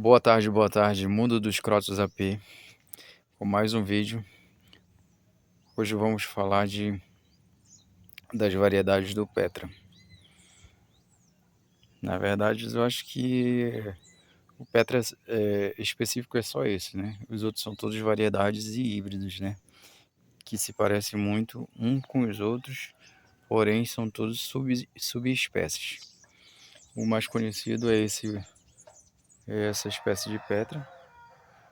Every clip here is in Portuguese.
Boa tarde, Mundo dos Crotos AP, com mais um vídeo. Hoje vamos falar das variedades do Petra. Na verdade, eu acho que o Petra específico é só esse, né? Os outros são todos variedades e híbridos, né? Que se parecem muito um com os outros, porém são todos subespécies. O mais conhecido é essa espécie de Petra,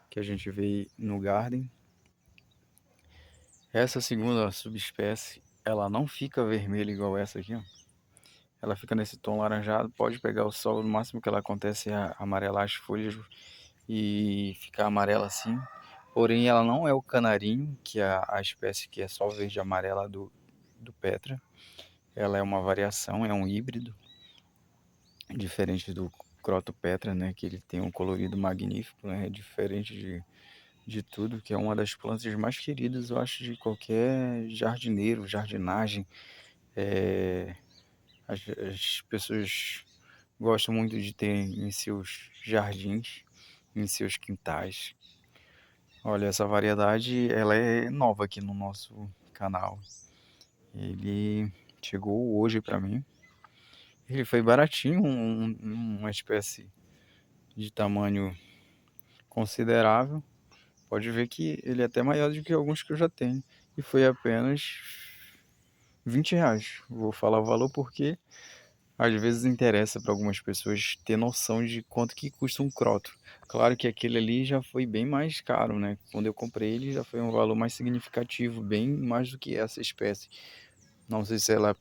que a gente vê no Garden. Essa segunda subespécie, ela não fica vermelha igual essa aqui, ó. Ela fica nesse tom laranjado, pode pegar o sol, no máximo que ela acontece é amarelar as folhas e ficar amarela assim. Porém, ela não é o canarinho, que é a espécie que é só verde e amarela do Petra. Ela é uma variação, é um híbrido, diferente do Croto Petra, né, que ele tem um colorido magnífico, né, é diferente de tudo, que é uma das plantas mais queridas, eu acho, de qualquer jardineiro, jardinagem. É, as pessoas gostam muito de ter em seus jardins, em seus quintais. Olha, essa variedade, ela é nova aqui no nosso canal. Ele chegou hoje para mim. Ele foi baratinho, uma espécie de tamanho considerável. Pode ver que ele é até maior do que alguns que eu já tenho. E foi apenas R$ 20. Vou falar o valor porque às vezes interessa para algumas pessoas ter noção de quanto que custa um croto. Claro que aquele ali já foi bem mais caro, né? Quando eu comprei ele já foi um valor mais significativo, bem mais do que essa espécie. Não sei se ela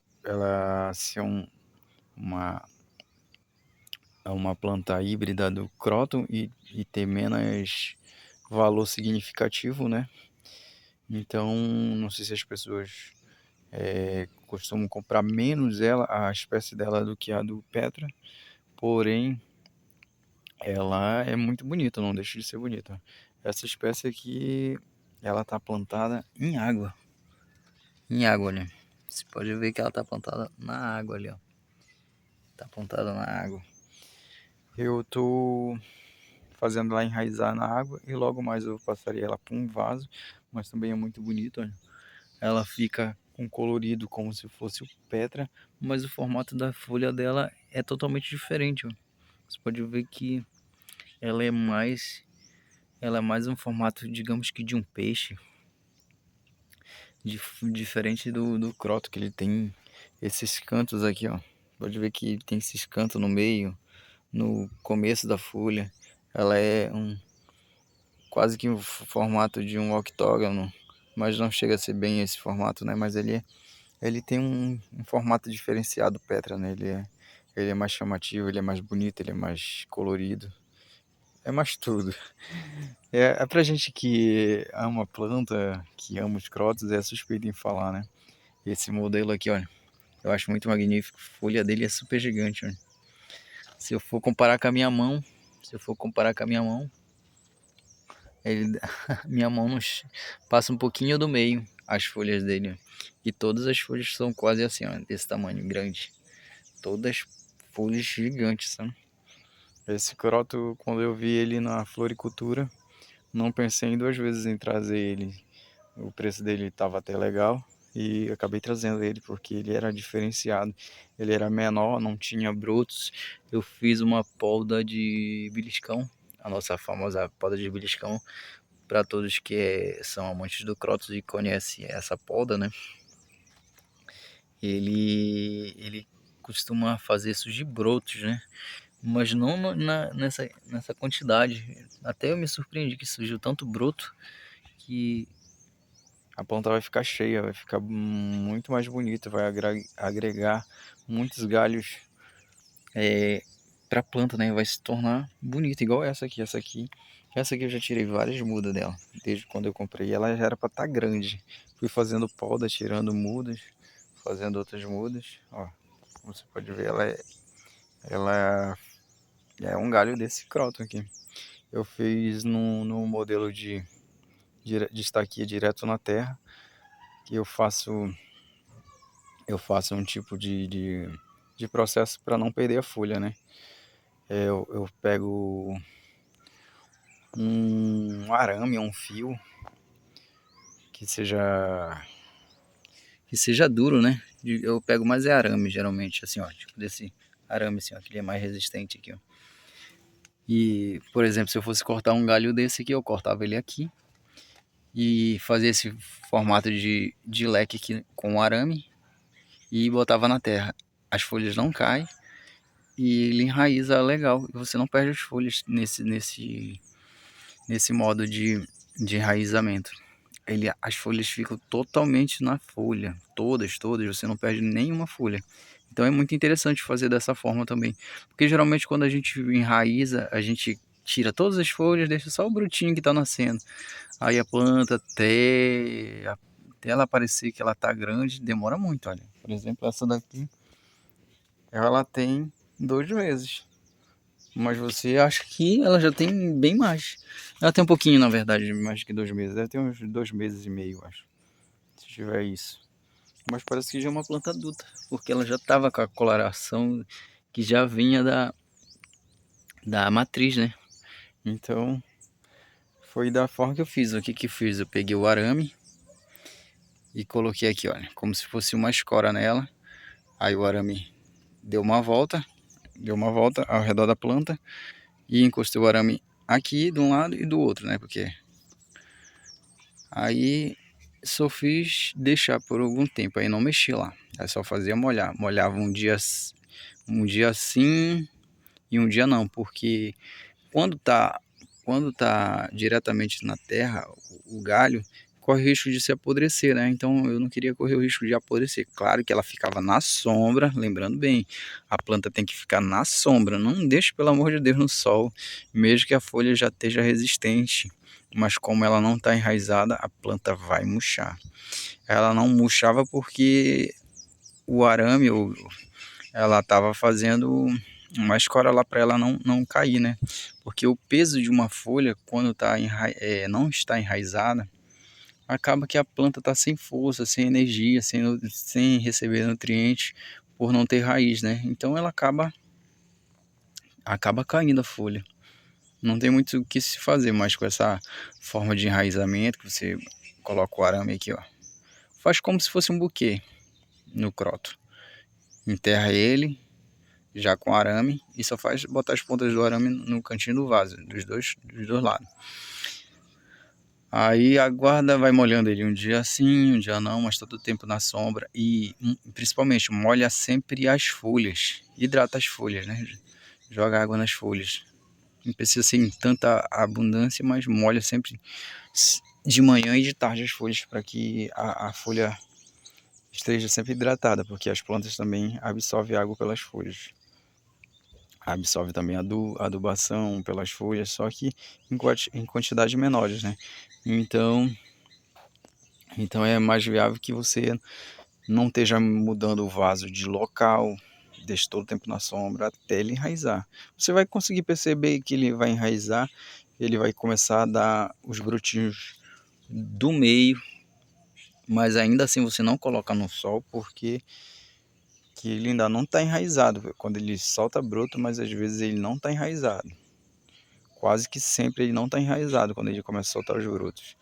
se é uma, uma planta híbrida do croton e ter menos valor significativo, né? Então, não sei se as pessoas costumam comprar menos a espécie dela do que a do Petra, porém ela é muito bonita, não deixa de ser bonita. Essa espécie aqui, ela tá plantada em água. Em água, né? Você pode ver que ela tá plantada na água ali, ó. Tá plantada na água. Eu tô fazendo ela enraizar na água e logo mais eu passaria ela para um vaso, mas também é muito bonito, olha. Ela fica com colorido como se fosse o Petra, mas o formato da folha dela é totalmente diferente, ó. Você pode ver que ela é mais ela é mais um formato, digamos que de um peixe, diferente do croto, que ele tem esses cantos aqui, ó. Pode ver que tem esses cantos no meio, no começo da folha. Ela é quase que o formato de um octógono, mas não chega a ser bem esse formato, né? Mas ele tem um formato diferenciado, Petra, né? Ele é mais chamativo, ele é mais bonito, ele é mais colorido. É mais tudo. É pra gente que ama planta, que ama os crotos, é suspeito em falar, né? Esse modelo aqui, olha, eu acho muito magnífico. A folha dele é super gigante, olha. Se eu for comparar com a minha mão, se eu for comparar com a minha mão, ele, minha mão passa um pouquinho do meio as folhas dele, ó. E todas as folhas são quase assim, ó, desse tamanho, grande. Todas folhas gigantes, sabe? Esse croto, quando eu vi ele na floricultura, não pensei em duas vezes em trazer ele. O preço dele estava até legal e acabei trazendo ele porque ele era diferenciado. Ele era menor, não tinha brotos. Eu fiz uma poda de beliscão, a nossa famosa poda de beliscão, para todos que são amantes do Crotos e conhecem essa poda, né? Ele costuma fazer surgir brotos, né? Mas não nessa quantidade. Até eu me surpreendi que surgiu tanto broto que a planta vai ficar cheia, vai ficar muito mais bonita, vai agregar muitos galhos para a planta, né? Vai se tornar bonita, igual essa aqui. Essa aqui eu já tirei várias mudas dela, desde quando eu comprei. Ela já era para estar grande. Fui fazendo poda, tirando mudas, fazendo outras mudas. Ó, como você pode ver, ela é um galho desse croto aqui. Eu fiz no modelo de estaquia direto na terra, que eu faço um tipo de processo para não perder a folha, né? Eu pego um arame, um fio que seja duro, né? Eu pego mais arame geralmente, assim, ó, tipo desse arame assim, ó, que ele é mais resistente aqui, ó. E, por exemplo, se eu fosse cortar um galho desse aqui, eu cortava ele aqui e fazia esse formato de leque aqui com arame e botava na terra. As folhas não caem e ele enraiza legal. E você não perde as folhas nesse modo de enraizamento. As folhas ficam totalmente na folha, todas, você não perde nenhuma folha. Então é muito interessante fazer dessa forma também, porque geralmente quando a gente enraiza, a gente tira todas as folhas, deixa só o brotinho que está nascendo. Aí a planta até ela parecer que ela tá grande, demora muito, olha. Por exemplo, essa daqui, ela tem 2 meses. Mas você acha que ela já tem bem mais. Ela tem um pouquinho, na verdade, mais que 2 meses. Deve ter uns 2 meses e meio, acho. Se tiver isso. Mas parece que já é uma planta adulta. Porque ela já estava com a coloração que já vinha da matriz, né? Então, foi da forma que eu fiz. O que que eu fiz? Eu peguei o arame e coloquei aqui, olha. Como se fosse uma escora nela. Aí o arame deu uma volta ao redor da planta. E encostei o arame aqui de um lado e do outro, né? Porque aí só fiz deixar por algum tempo, aí não mexi lá. Aí só fazia molhar. Molhava um dia sim e um dia não, porque quando quando tá diretamente na terra, o galho corre o risco de se apodrecer, né? Então eu não queria correr o risco de apodrecer. Claro que ela ficava na sombra, lembrando bem, a planta tem que ficar na sombra, não deixe pelo amor de Deus no sol, mesmo que a folha já esteja resistente. Mas como ela não está enraizada, a planta vai murchar. Ela não murchava porque o arame, ela estava fazendo uma escora lá para ela não cair, né? Porque o peso de uma folha, quando não está enraizada, acaba que a planta está sem força, sem energia, sem receber nutrientes, por não ter raiz, né? Então ela acaba caindo a folha. Não tem muito o que se fazer mais com essa forma de enraizamento, que você coloca o arame aqui, ó. Faz como se fosse um buquê no croto. Enterra ele já com arame e só faz botar as pontas do arame no cantinho do vaso, dos dois lados. Aí aguarda, vai molhando ele um dia sim, um dia não, mas todo o tempo na sombra e principalmente molha sempre as folhas, hidrata as folhas, né? Joga água nas folhas. Não precisa ser em tanta abundância, mas molha sempre de manhã e de tarde as folhas para que a folha esteja sempre hidratada, porque as plantas também absorvem água pelas folhas. Absorve também adubação pelas folhas, só que em quantidades menores, né? Então, então é mais viável que você não esteja mudando o vaso de local, deixe todo o tempo na sombra até ele enraizar. Você vai conseguir perceber que ele vai enraizar, ele vai começar a dar os brotinhos do meio, mas ainda assim você não coloca no sol porque que ele ainda não está enraizado. Quando ele solta broto, mas às vezes ele não está enraizado. Quase que sempre ele não está enraizado quando ele começa a soltar os brotos.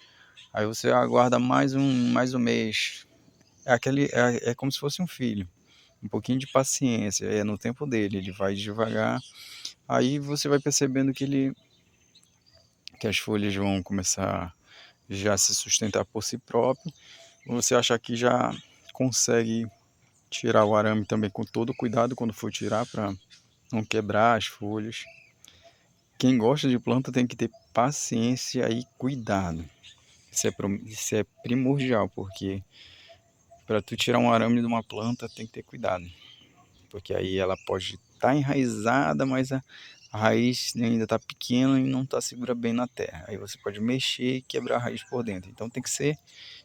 Aí você aguarda mais um mês. É como se fosse um filho. Um pouquinho de paciência, é no tempo dele, ele vai devagar. Aí você vai percebendo que as folhas vão começar já a se sustentar por si próprio. Você achar que já consegue tirar o arame também com todo cuidado quando for tirar para não quebrar as folhas. Quem gosta de planta tem que ter paciência e cuidado. Isso é primordial, porque para tu tirar um arame de uma planta tem que ter cuidado. Porque aí ela pode estar enraizada, mas a raiz ainda está pequena e não está segura bem na terra. Aí você pode mexer e quebrar a raiz por dentro. Então tem que ser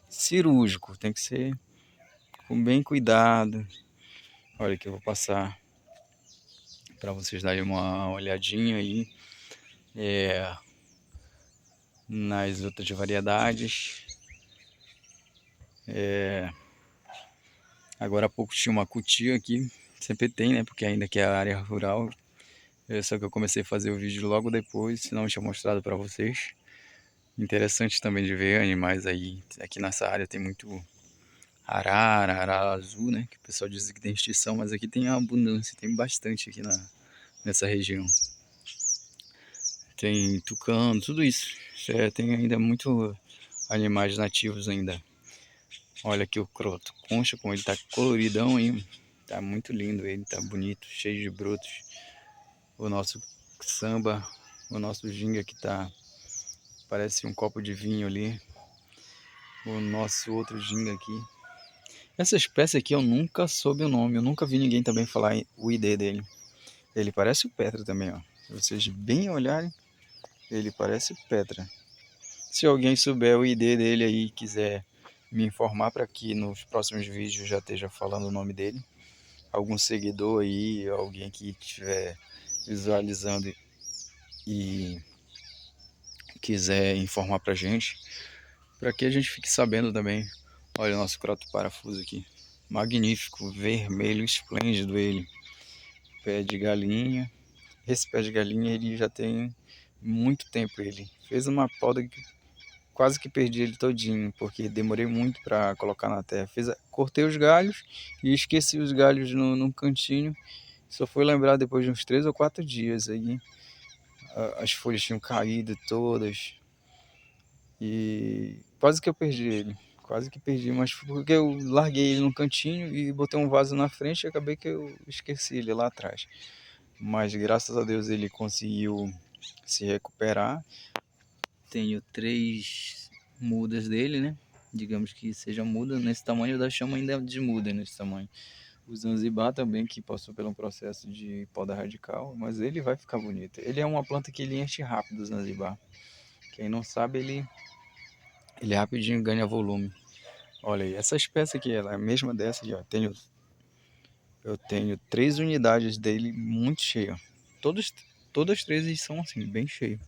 cirúrgico, tem que ser com bem cuidado. Olha que eu vou passar para vocês darem uma olhadinha aí nas outras variedades. Agora há pouco tinha uma cutia aqui, sempre tem, né? Porque ainda que é a área rural, Só que eu comecei a fazer o vídeo logo depois, senão eu tinha mostrado para vocês. Interessante também de ver animais aí. Aqui nessa área tem muito arara azul, né? Que o pessoal diz que tem extinção, mas aqui tem abundância, tem bastante aqui nessa região. Tem tucano, tudo isso. Tem ainda muito animais nativos ainda. Olha aqui o croto concha, como ele tá coloridão aí. Tá muito lindo ele, tá bonito, cheio de brotos. O nosso samba, o nosso ginga que tá, parece um copo de vinho ali. O nosso outro ginga aqui. Essa espécie aqui eu nunca soube o nome, eu nunca vi ninguém também falar o ID dele. Ele parece o Petra também, ó. Se vocês bem olharem, ele parece o Petra. Se alguém souber o ID dele aí e quiser me informar para que nos próximos vídeos já esteja falando o nome dele, algum seguidor aí, alguém que estiver visualizando e quiser informar pra gente, para que a gente fique sabendo também. Olha o nosso croto parafuso aqui, magnífico, vermelho, esplêndido ele, pé de galinha. Esse pé de galinha ele já tem muito tempo, ele fez uma poda que quase que perdi ele todinho, porque demorei muito para colocar na terra. Cortei os galhos e esqueci os galhos num cantinho. Só fui lembrar depois de uns 3 ou 4 dias aí. As folhas tinham caído todas e quase que eu perdi ele. Quase que perdi, mas porque eu larguei ele no cantinho e botei um vaso na frente e acabei que eu esqueci ele lá atrás. Mas graças a Deus ele conseguiu se recuperar. Tenho 3 mudas dele, né? Digamos que seja muda nesse tamanho, eu da chama ainda de muda nesse tamanho. O Zanzibar também, que passou por um processo de poda radical, mas ele vai ficar bonito. Ele é uma planta que ele enche rápido, o Zanzibar. Quem não sabe, ele rapidinho ganha volume. Olha aí, essa espécie aqui, ela é a mesma dessa aqui, ó. Eu tenho 3 unidades dele muito cheias. Todas 3 são assim, bem cheias.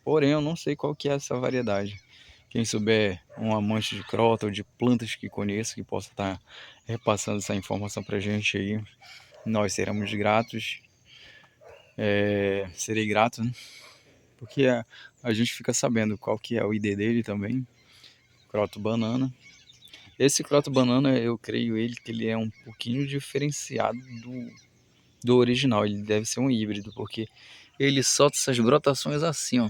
Porém, eu não sei qual que é essa variedade. Quem souber, um amante de crota ou de plantas que conheça, que possa estar repassando essa informação pra gente aí, nós seremos gratos. Serei grato, né? Porque a gente fica sabendo qual que é o ID dele também. Croto banana. Esse croto banana, eu creio que ele é um pouquinho diferenciado do original. Ele deve ser um híbrido, porque ele solta essas brotações assim, ó.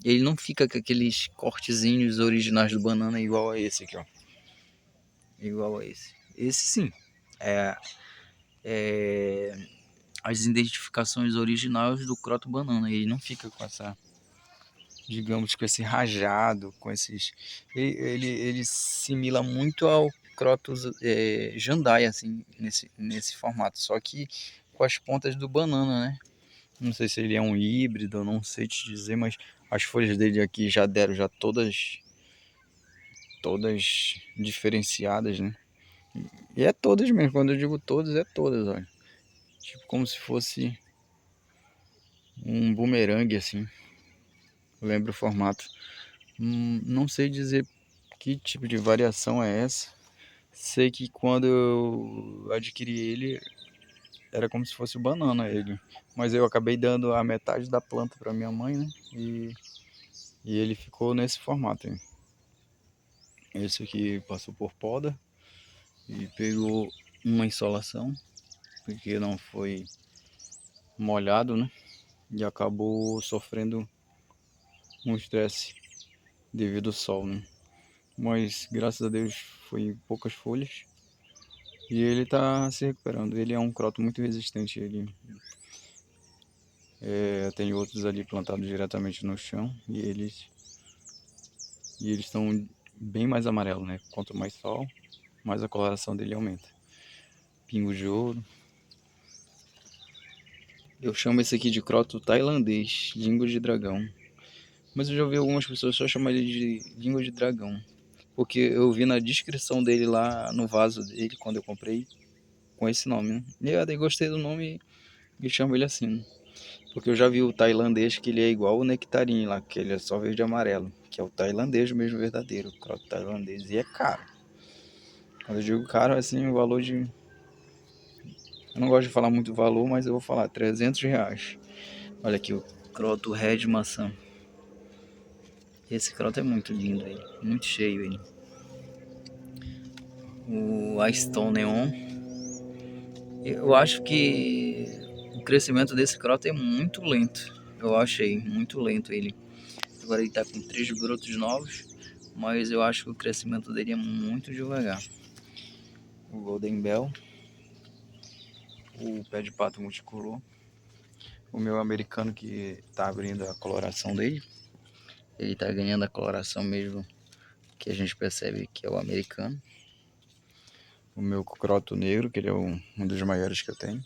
Ele não fica com aqueles cortezinhos originais do banana igual a esse aqui, ó. Igual a esse. Esse sim. É, é as identificações originais do croto banana. Ele não fica com essa, digamos, com esse rajado, com esses. Ele simila muito ao crotos jandai, assim, nesse formato. Só que com as pontas do banana, né? Não sei se ele é um híbrido, não sei te dizer, mas as folhas dele aqui já deram já todas diferenciadas, né? E é todas mesmo, quando eu digo todas, é todas, olha. Tipo como se fosse um bumerangue assim. Eu lembro o formato. Não sei dizer que tipo de variação é essa. Sei que quando eu adquiri ele, era como se fosse banana ele. Mas eu acabei dando a metade da planta para minha mãe, né? E ele ficou nesse formato aí. Esse aqui passou por poda e pegou uma insolação, porque não foi molhado, né? E acabou sofrendo um estresse devido ao sol, né? Mas graças a Deus foi poucas folhas e ele está se recuperando. Ele é um croto muito resistente. Tem outros ali plantados diretamente no chão e eles estão bem mais amarelos, né? Quanto mais sol, mais a coloração dele aumenta. Pingo de ouro. Eu chamo esse aqui de croto tailandês, língua de dragão. Mas eu já ouvi algumas pessoas só chamar ele de língua de dragão. Porque eu vi na descrição dele lá no vaso dele, quando eu comprei, com esse nome, né? E eu até gostei do nome e chamo ele assim, né? Porque eu já vi o tailandês que ele é igual o nectarim lá, que ele é só verde e amarelo. Que é o tailandês mesmo verdadeiro, o croto tailandês. E é caro. Quando eu digo caro, assim, o valor de... Eu não gosto de falar muito valor, mas eu vou falar R$ 300. Olha aqui o croto Red Maçã. Esse croto é muito lindo, ele. Muito cheio ele. O Aston Neon. Eu acho que o crescimento desse croto é muito lento. Eu achei muito lento ele. Agora ele tá com 3 brotos novos, mas eu acho que o crescimento dele é muito devagar. O Golden Bell, o pé de pato multicolor, o meu americano que tá abrindo a coloração dele. Ele tá ganhando a coloração mesmo, que a gente percebe que é o americano. O meu croto negro, que ele é um dos maiores que eu tenho.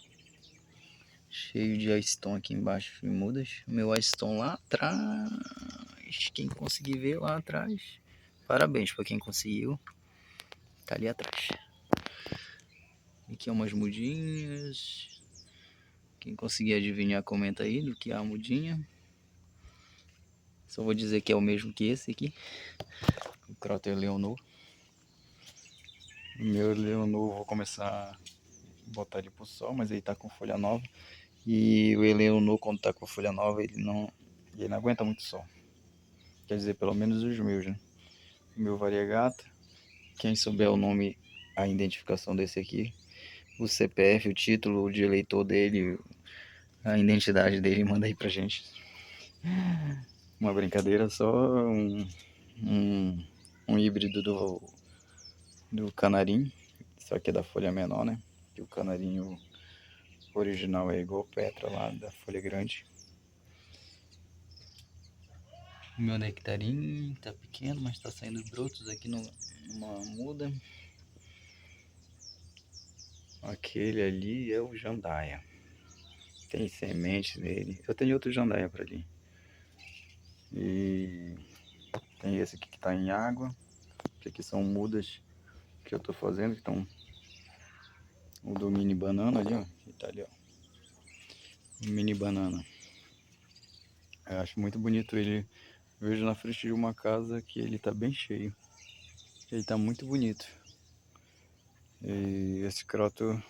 Cheio de Aston aqui embaixo em mudas. O meu Aston lá atrás. Quem conseguir ver lá atrás, parabéns para quem conseguiu. Tá ali atrás. Aqui é umas mudinhas. Quem conseguir adivinhar, comenta aí do que é a mudinha. Só vou dizer que é o mesmo que esse aqui. O Croto Leonor. O meu Leonor vou começar a botar ele pro sol, mas ele tá com folha nova. E o Eleonor, quando tá com folha nova, ele não aguenta muito sol. Quer dizer, pelo menos os meus, né? O meu variegata. Quem souber o nome, a identificação desse aqui, o CPF, o título de eleitor dele, a identidade dele, manda aí pra gente. Uma brincadeira, só um híbrido do canarinho, só que é da folha menor, né? Que o canarinho original é igual Petra lá, da folha grande. O meu nectarinho tá pequeno, mas tá saindo brotos aqui numa muda. Aquele ali é o jandaia. Tem semente nele. Eu tenho outro jandaia para ali. E tem esse aqui que tá em água. Que aqui são mudas que eu tô fazendo, que estão o do mini banana ali, ó. Que tá ali, ó. O mini banana. Eu acho muito bonito ele. Vejo na frente de uma casa que ele tá bem cheio. Ele tá muito bonito. E esse croto,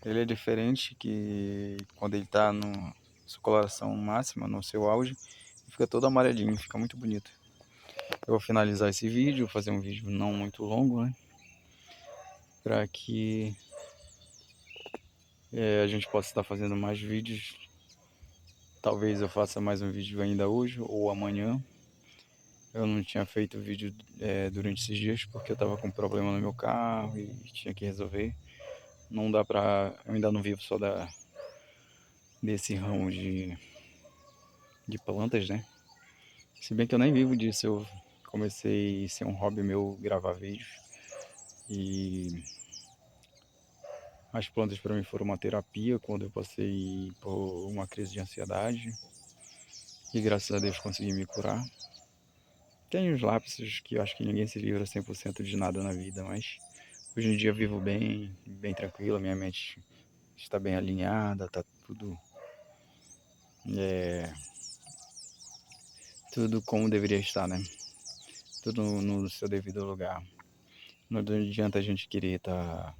ele é diferente que quando ele tá no sua coloração máxima, no seu auge, fica todo amarelinho, fica muito bonito. Eu vou finalizar esse vídeo, fazer um vídeo não muito longo, né? Para que a gente possa estar fazendo mais vídeos. Talvez eu faça mais um vídeo ainda hoje ou amanhã. Eu não tinha feito vídeo durante esses dias porque eu estava com problema no meu carro e tinha que resolver. Não dá pra. Eu ainda não vivo só desse ramo de plantas, né? Se bem que eu nem vivo disso, eu comecei a ser um hobby meu gravar vídeos. E as plantas para mim foram uma terapia quando eu passei por uma crise de ansiedade. E graças a Deus consegui me curar. Tem uns lapsos que eu acho que ninguém se livra 100% de nada na vida, mas hoje em dia eu vivo bem, bem tranquilo, minha mente está bem alinhada, tá é, tudo como deveria estar, né? Tudo no seu devido lugar. Não adianta a gente querer estar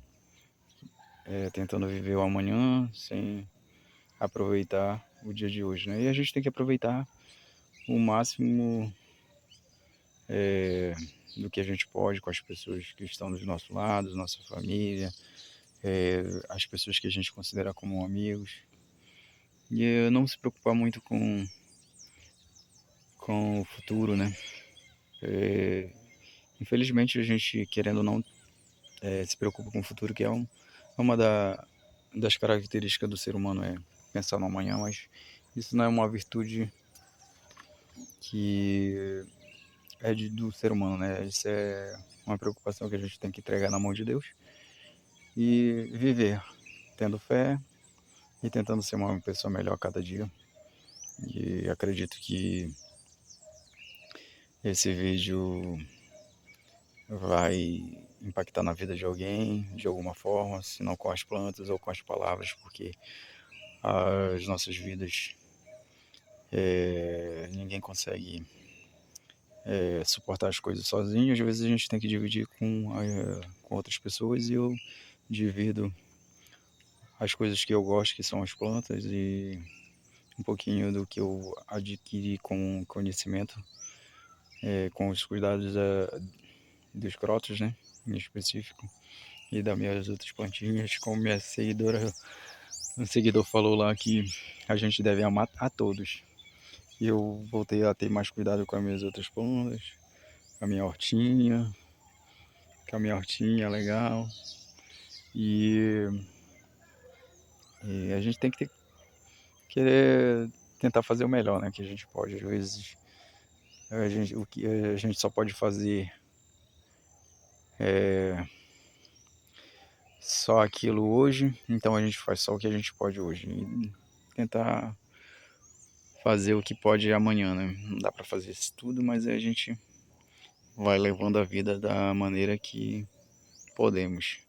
tentando viver o amanhã sem aproveitar o dia de hoje, né? E a gente tem que aproveitar o máximo do que a gente pode com as pessoas que estão dos nossos lados, nossa família, as pessoas que a gente considera como amigos. E não se preocupar muito com o futuro, né? Infelizmente a gente, querendo ou não, se preocupa com o futuro, que é uma das características do ser humano, é pensar no amanhã, mas isso não é uma virtude que do ser humano, né? Isso é uma preocupação que a gente tem que entregar na mão de Deus e viver tendo fé e tentando ser uma pessoa melhor a cada dia. E acredito que esse vídeo vai impactar na vida de alguém de alguma forma, se não com as plantas ou com as palavras, porque as nossas vidas ninguém consegue suportar as coisas sozinho. Às vezes a gente tem que dividir com outras pessoas, e eu divido as coisas que eu gosto, que são as plantas, e um pouquinho do que eu adquiri com conhecimento, com os cuidados dos crotos, né, em específico, e das minhas outras plantinhas. Como um seguidor falou lá que a gente deve amar a todos. E eu voltei a ter mais cuidado com as minhas outras plantas, com a minha hortinha, é legal. E, e a gente tem que querer tentar fazer o melhor, né, que a gente pode. Às vezes o que a gente só pode fazer é só aquilo hoje, então a gente faz só o que a gente pode hoje. E tentar fazer o que pode amanhã, né? Não dá para fazer isso tudo, mas a gente vai levando a vida da maneira que podemos.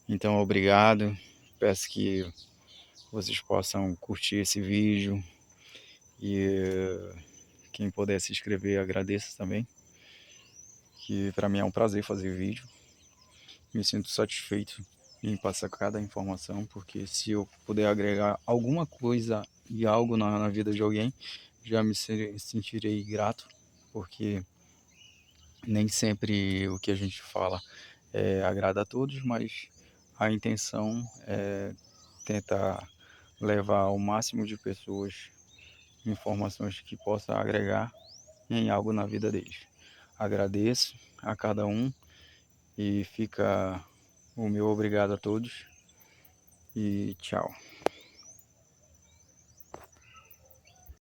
Então, obrigado. Peço que vocês possam curtir esse vídeo e quem puder se inscrever, agradeço também. Que para mim é um prazer fazer vídeo. Me sinto satisfeito em passar cada informação, porque se eu puder agregar alguma coisa e algo na vida de alguém, já sentirei grato, porque nem sempre o que a gente fala agrada a todos, mas a intenção é tentar levar ao máximo de pessoas informações que possa agregar em algo na vida deles. Agradeço a cada um e fica o meu obrigado a todos e tchau.